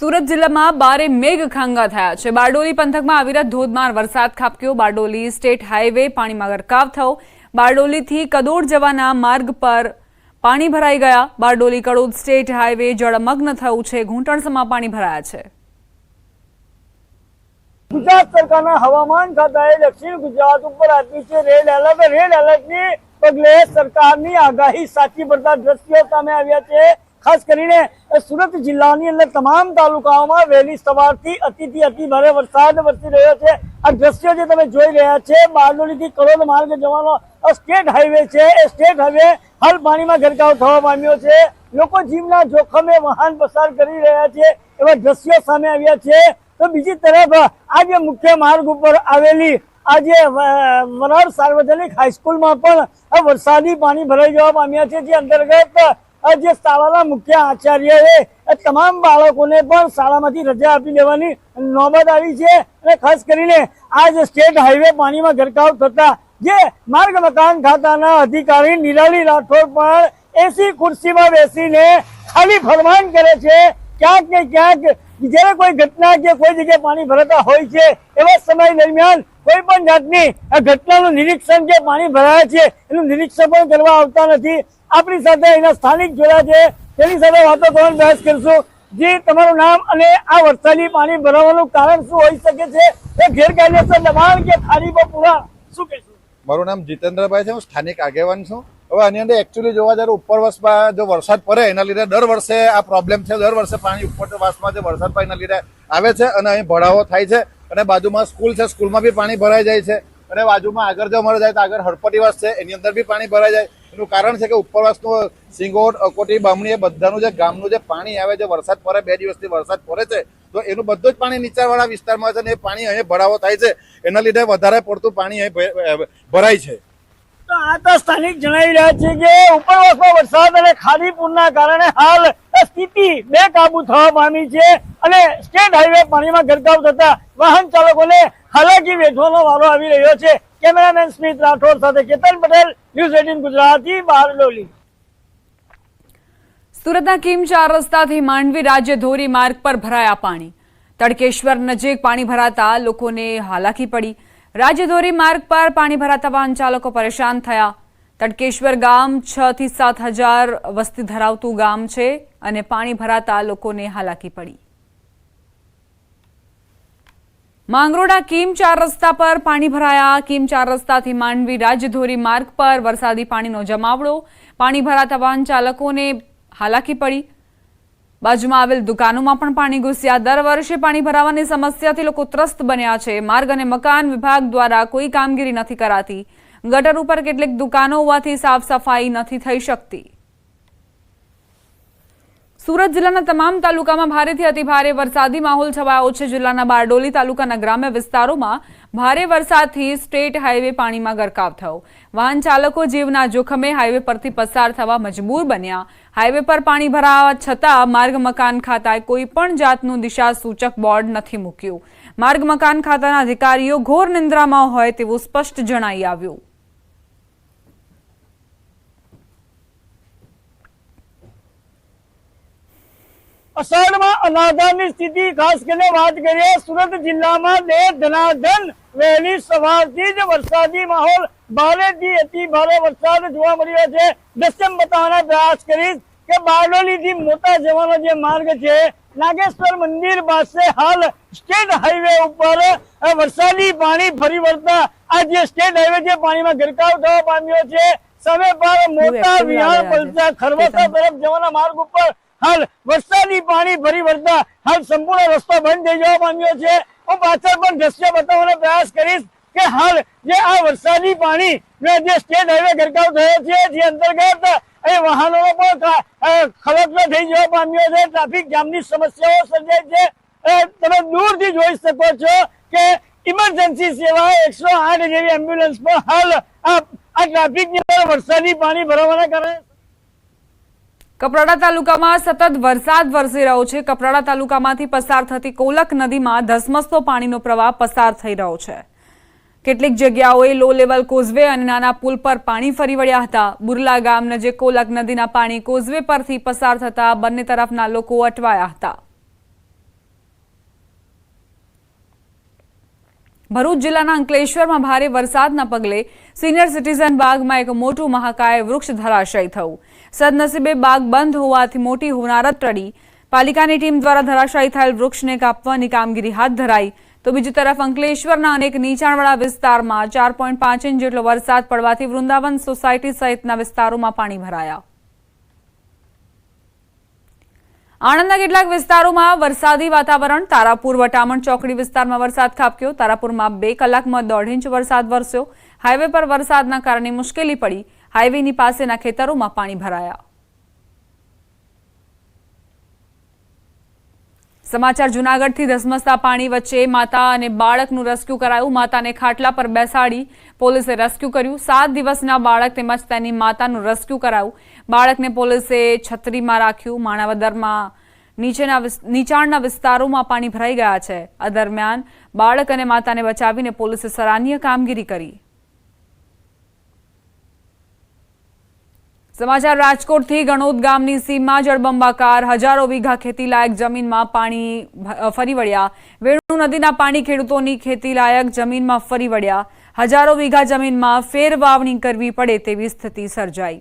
સુરત જિલ્લામાં બારે મેઘ ખાંગા થયા છે। બારડોલી પંથકમાં અવિરત ધોધમાર વરસાદ ખાબક્યો। બારડોલી સ્ટેટ હાઈવે પાણીમાં ગરકાવ થયો। બારડોલીથી કડોદ જવાના માર્ગ પર પાણી ભરાઈ ગયા। બારડોલી કડોદ સ્ટેટ હાઈવે જળમગ્ન થયું છે। ઘૂંટણસમાં પાણી ભરાયા છે। ગુજરાત સરકારના હવામાન ખાતાએ દક્ષિણ ગુજરાત ઉપર આપ્યું છે રેડ એલર્ટ। રેડ એલર્ટની પગલે સરકારની આગાહી સાચી પડતા દ્રશ્યો સામે આવ્યા છે। ખાસ કરીને સુરત જિલ્લાની અંદર તમામ તાલુકાઓમાં વહેલી સવારથી અતિથી અતિ ભારે વરસાદ વરસી રહ્યો છે। આ દ્રશ્યો જે તમે જોઈ રહ્યા છે બારડોલીથી કડોદ માર્ગ જવાનો સ્ટેટ હાઈવે છે। એ સ્ટેટ હાઈવે હાલ પાણીમાં ગરકાવ થવા પામ્યો છે। લોકો જીવના જોખમે વાહન પસાર કરી રહ્યા છે એવા દ્રશ્યો સામે આવ્યા છે। તો બીજી તરફ આજે મુખ્ય માર્ગ ઉપર આવેલી આજે વરાળ સાર્વજનિક હાઈસ્કૂલમાં પણ વરસાદી પાણી ભરાઈ જવા પામ્યા છે। જે અંતર્ગત જે શાળાના મુખ્ય આચાર્ય એ તમામ બાળકોને પણ શાળામાંથી રજા આપી દેવાની નોબત આવી છે। અને ખાસ કરીને આ જે સ્ટેટ હાઈવે પાણીમાં ગરકાવ થતા જે માર્ગ મકાન ખાતાના અધિકારી નિરાલી રાઠોડ પણ એસી ખુરશીમાં બેસીને ખાલી ફરમાન કરે છે। ક્યાંક ને ક્યાંક જયારે કોઈ ઘટના કે કોઈ જગ્યાએ પાણી ભરાતા હોય છે એવા સમય દરમિયાન કોઈ પણ જાતની ઘટનાનું નિરીક્ષણ કે પાણી ભરાયા છે એનું નિરીક્ષણ પણ કરવા આવતા નથી। આપણી સાથે એના સ્થાનિક જોયા છે તેની સાથે વાતો કરવાનો પ્રયાસ કરશું। જી, તમારું નામ અને આ વરસાદી પાણી ભરાવાનું કારણ શું હોઈ શકે છે? એ ગેરકાયદેસર દબાણ કે ખાડી પર પૂરા શું કહેશું? મારું નામ જીતેન્દ્રભાઈ છે, હું સ્થાનિક આગેવાન છું। હવે આની અંદર એકચ્યુઅલી જોવા જ્યારે ઉપરવાસમાં જો વરસાદ પડે એના લીધે દર વર્ષે આ પ્રોબ્લેમ છે। દર વર્ષે પાણી ઉપરવાસમાં જે વરસાદ પડે એના લીધે આવે છે અને અહીં ભરાવો થાય છે। અને બાજુમાં સ્કૂલ છે, સ્કૂલમાં બી પાણી ભરાઈ જાય છે। અને બાજુમાં આગળ જો મળે જાય તો આગળ હળપટીવાસ છે એની અંદર બી પાણી ભરાઈ જાય। એનું કારણ છે કે ઉપરવાસનું સિંગોટ, અકોટી, બામણી એ બધાનું જે ગામનું જે પાણી આવે છે, વરસાદ પડે 2 દિવસથી વરસાદ પડે છે તો એનું બધું જ પાણી નીચાણવાળા વિસ્તારમાં છે ને એ પાણી અહીં ભરાવો થાય છે। એના લીધે વધારે પડતું પાણી અહીં ભરાય છે। તો આ તો સ્થાનિક જણાવી રહ્યા છે કે ઉપરવાસમાં વરસાદ અને ખાડી પૂરના કારણે હાલ સ્થિતિ બેકાબુ થવા પામી છે અને સ્ટેટ હાઈવે પાણીમાં ગરકાવ થતા વાહન ચાલકોને હાલાકી વેઠવાનો વારો આવી રહ્યો છે। કેમેરામેન સ્મિત રાઠોડ સાથે કેતન પટેલ, ન્યૂઝ 18 ગુજરાતી, બારડોલી। સુરતના કીમ 4 રસ્તાથી માંડવી રાજ્ય ધોરી માર્ગ પર ભરાયા પાણી। તડકેશ્વર નજીક પાણી ભરાતા લોકોને હાલાકી પડી। રાજ્ય ધોરી માર્ગ પર પાણી ભરાતા વાહન ચાલકો પરેશાન થયા। તડકેશ્વર ગામ 6 થી 7 હજાર વસ્તી ધરાવતું ગામ છે અને પાણી ભરાતા લોકોને હાલાકી પડી। માંગરોળના કીમ 4 રસ્તા પર પાણી ભરાયા। કીમ 4 રસ્તાથી માંડવી રાજ્ય ધોરી માર્ગ પર વરસાદી પાણીનો જમાવડો। પાણી ભરાતા વાહન ચાલકોને હાલાકી પડી। બાજુમાં આવેલ દુકાનોમાં પણ પાણી ઘૂસ્યા। દર વર્ષે પાણી ભરાવાની સમસ્યાથી લોકો ત્રસ્ત બન્યા છે। માર્ગ અને મકાન વિભાગ દ્વારા કોઈ કામગીરી નથી કરાતી। ગટર ઉપર કેટલીક દુકાનો હોવાથી સાફ સફાઈ નથી થઈ શકતી। સુરત જિલ્લાના તમામ તાલુકામાં ભારેથી અતિભારે વરસાદી માહોલ છવાયો છે। જિલ્લાના બારડોલી તાલુકાના ગ્રામ્ય વિસ્તારોમાં ભારે વરસાદથી સ્ટેટ હાઈવે પાણીમાં ગરકાવ થયો। વાહન ચાલકો જીવના જોખમે હાઈવે પરથી પસાર થવા મજબૂર બન્યા। હાઈવે પર પાણી ભરાવા છતાં માર્ગ મકાન ખાતાએ કોઈ પણ જાતનું દિશા સૂચક બોર્ડ નથી મૂક્યું। માર્ગ મકાન ખાતાના અધિકારીઓ ઘોર નિંદ્રામાં હોય તેવું સ્પષ્ટ જણાઈ આવ્યું। અષાઢમાં અનાધારની સ્થિતિ ખાસ કરીને વાત કરીએ સુરત જિલ્લામાં ધનાધન વહેલી સવારથી જ વરસાદી માહોલ ભારેથી અતિ ભારે વરસાદ જોવા મળી રહ્યો છે। દ્રશ્ય બતાવવાનો પ્રયાસ કરીશ કે બારડોલીથી મોટા જવાનો જે માર્ગ છે નાગેશ્વર મંદિર પાસે હાલ સ્ટેટ હાઈવે ઉપર વરસાદી પાણી ફરી વળતા આ જે સ્ટેટ હાઈવે છે પાણીમાં ગરકાવ થવા પામ્યો છે। સામે પર મોટા વિહાર પલસા ખરવસા તરફ જવાના માર્ગ ઉપર હાલ વરસાદી પાણી ફરી વળતા હાલ સંપૂર્ણ રસ્તો બંધ થઈ જવા પામ્યો છે। હું પાછળ પણ દ્રશ્ય બતાવવાનો પ્રયાસ કરીશ કે હાલ જે આ વરસાદી પાણી જે સ્ટેટ હાઈવે ગરકાવ થયો છે જે અંતર્ગત અહીં વાહનો પણ ખલકલો થઈ જવા પામ્યો છે। ટ્રાફિક જામની સમસ્યાઓ સર્જાય છે। તમે દૂરથી જોઈ શકો છો કે ઇમરજન્સી સેવા 108 જેવી એમ્બ્યુલન્સ પણ હાલ આ ટ્રાફિકની અંદર વરસાદી પાણી ભરાવાના કારણે કપરાડા તાલુકામાં સતત વરસાદ વરસી રહ્યો છે। કપરાડા તાલુકામાંથી પસાર થતી કોલક નદીમાં ધસમસતો પાણીનો પ્રવાહ પસાર થઈ રહ્યો છે। કેટલીક જગ્યાઓએ લો લેવલ કોઝવે અને નાના પુલ પર પાણી ફરી વળ્યા હતા। બુરલા ગામ નજીક કોલક નદીના પાણી કોઝવે પરથી પસાર થતા બંને તરફના લોકો અટવાયા હતા। ભરૂચ જિલ્લાના અંકલેશ્વરમાં ભારે વરસાદના પગલે સિનિયર સિટીઝન બાગમાં એક મોટું મહાકાય વૃક્ષ ધરાશાયી થયું. સદનસીબે બાગ બંધ હોવાથી મોટી હોનારત ટળી. પાલિકાની ટીમ દ્વારા ધરાશાયી થયેલ વૃક્ષને કાપવાની કામગીરી હાથ ધરાઈ. તો બીજી તરફ અંકલેશ્વરના અનેક નીચાણવાળા વિસ્તારમાં 4.5 ઇંચ જેટલો વરસાદ પડવાથી વૃંદાવન સોસાયટી સહિતના વિસ્તારોમાં પાણી ભરાયા. આણંદના કેટલાક વિસ્તારોમાં વરસાદી વાતાવરણ. તારાપુર વટામણ ચોકડી વિસ્તારમાં વરસાદ ખાબક્યો. તારાપુરમાં 2 કલાકમાં 1.5 ઇંચ વરસાદ વરસ્યો. હાઈવે પર વરસાદના કારણે મુશ્કેલી પડી. હાઈવેની પાસેના ખેતરોમાં પાણી ભરાયા. સમાચાર જૂનાગઢથી ધસમસતા પાણી વચ્ચે માતા અને બાળકનું રેસ્ક્યુ કરાયું. માતાને ખાટલા પર બેસાડી પોલીસે રેસ્ક્યુ કર્યું. 7 દિવસના બાળક તેમજ તેની માતાનું રેસ્ક્યુ કરાયું. બાળકને પોલીસે છત્રીમાં રાખ્યું. માણાવદરમાં નીચાણના વિસ્તારોમાં પાણી ભરાઈ ગયા છે. આ દરમિયાન બાળક અને માતાને બચાવીને પોલીસે સરાહનીય કામગીરી કરી. સમાચાર રાજકોટથી ગણોદ ગામની સીમમાં જળબંબાકાર. હજારો વીઘા ખેતીલાયક જમીનમાં પાણી ફરી વળ્યા. વેણુ નદીના પાણી ખેડૂતોની ખેતીલાયક જમીનમાં ફરી વળ્યા. હજારો વીઘા જમીનમાં ફેર વાવણી કરવી પડે તેવી સ્થિતિ સર્જાઈ.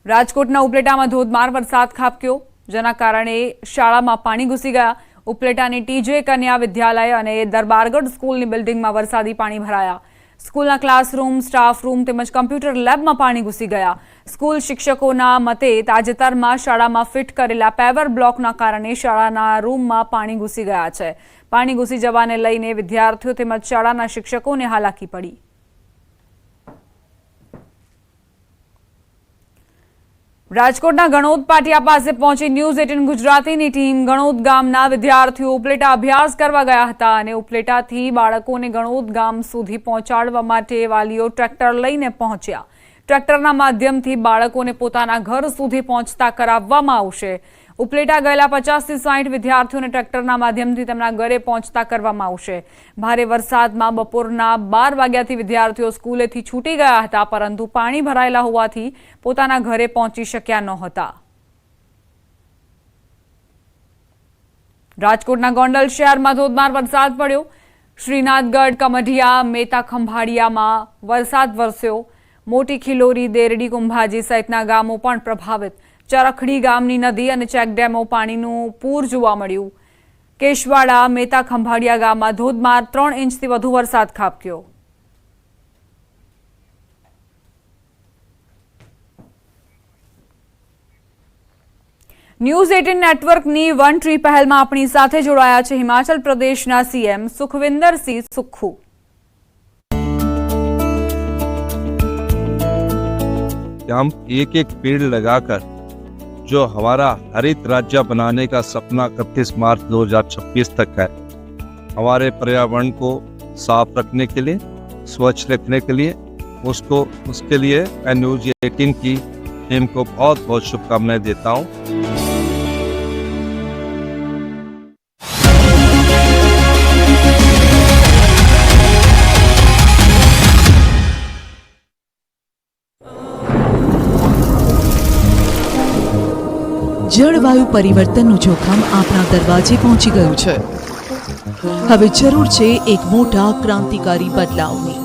રાજકોટના ઉપલેટામાં ધોધમાર વરસાદ ખાબક્યો, જેના કારણે શાળામાં પાણી ઘૂસી ગયા. ઉપલેટાની ટીજે કન્યા વિદ્યાલય અને દરબારગઢ સ્કૂલની બિલ્ડિંગમાં વરસાદી પાણી ભરાયા. સ્કૂલના ક્લાસરૂમ, સ્ટાફ રૂમ તેમજ કમ્પ્યુટર લેબમાં પાણી ઘૂસી ગયા. સ્કૂલ શિક્ષકોના મતે તાજેતરમાં શાળામાં ફિટ કરેલા પેવર બ્લોકના કારણે શાળાના રૂમમાં પાણી ઘૂસી ગયા છે. પાણી ઘૂસી જવાને લઈને વિદ્યાર્થીઓ તેમજ શાળાના શિક્ષકોને હાલાકી પડી. રાજકોટના ગણોદ પાટિયા પાસે પહોંચી ન્યૂઝ 18 ગુજરાતીની ટીમ. ગણોદ ગામના વિદ્યાર્થીઓ ઉપલેટા અભ્યાસ કરવા ગયા હતા અને ઉપલેટાથી બાળકોને ગણોદ ગામ સુધી પહોંચાડવા માટે વાલીઓ ટ્રેક્ટર લઈને પહોંચ્યા. ટ્રેક્ટરના માધ્યમથી બાળકોને પોતાના ઘર સુધી પહોંચતા કરાવવામાં આવશે. ઉપલેટા ગયેલા 50 થી 60 વિદ્યાર્થીઓને ટ્રેક્ટરના માધ્યમથી તેમના ઘરે પહોંચતા કરવામાં આવશે. ભારે વરસાદમાં બપોરના 12 વાગ્યાથી વિદ્યાર્થીઓ સ્કૂલેથી છૂટી ગયા હતા, પરંતુ પાણી ભરાયેલા હોવાથી પોતાના ઘરે પહોંચી શક્યા નહોતા. રાજકોટના ગોંડલ શહેરમાં ધોધમાર વરસાદ પડ્યો. શ્રીનાથગઢ, કમઢિયા, મેતા ખંભાળિયામાં વરસાદ વરસ્યો. મોટી ખિલોરી, દેરડી, કુંભાજી સહિતના ગામો પણ પ્રભાવિત. ચરખડી ગામની નદી અને ચેકડેમો પાણીનું પૂર જોવા મળ્યું. કેશવાડા, મેતા ખંભાળિયા ગામમાં ધોધમાર 3 ઇંચથી વધુ વરસાદ ખાબક્યો. ન્યૂઝ 18 નેટવર્કની વન ટ્રી પહેલમાં આપણી સાથે જોડાયા છે હિમાચલ પ્રદેશના સીએમ સુખવિંદરસિંહ સુક્ખુ. हम एक एक पेड़ लगाकर जो हमारा हरित राज्य बनाने का सपना 31 मार्च 2026 तक है, हमारे पर्यावरण को साफ रखने के लिए, स्वच्छ रखने के लिए, उसके लिए मैं न्यूज 18 की टीम को बहुत बहुत शुभकामनाएं देता हूँ. જળવાયુ પરિવર્તનનું જોખમ આપણા દરવાજે પહોંચી ગયું છે. હવે જરૂર છે એક મોટા ક્રાંતિકારી બદલાવની,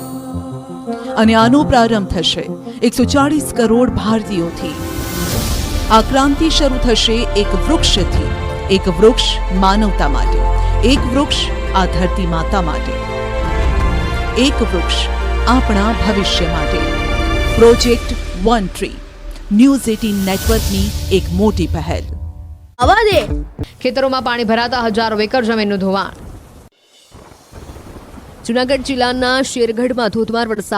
અને આનો પ્રારંભ થશે 140 કરોડ ભારતીયોથી. આ ક્રાંતિ શરૂ થશે એક વૃક્ષથી. એક વૃક્ષ માનવતા માટે, એક વૃક્ષ આ ધરતી માતા માટે, એક વૃક્ષ આપણા ભવિષ્ય માટે. પ્રોજેક્ટ વન ટ્રી, ન્યૂઝ 18 નેટવર્કની એક મોટી પહેલ. ખેતરોમાં પાણી ભરાતા હજારો એકર જમીનનું ધોવાણ. જૂનાગઢ જિલ્લાના શેરગઢમાં ધોધમાર વરસાદ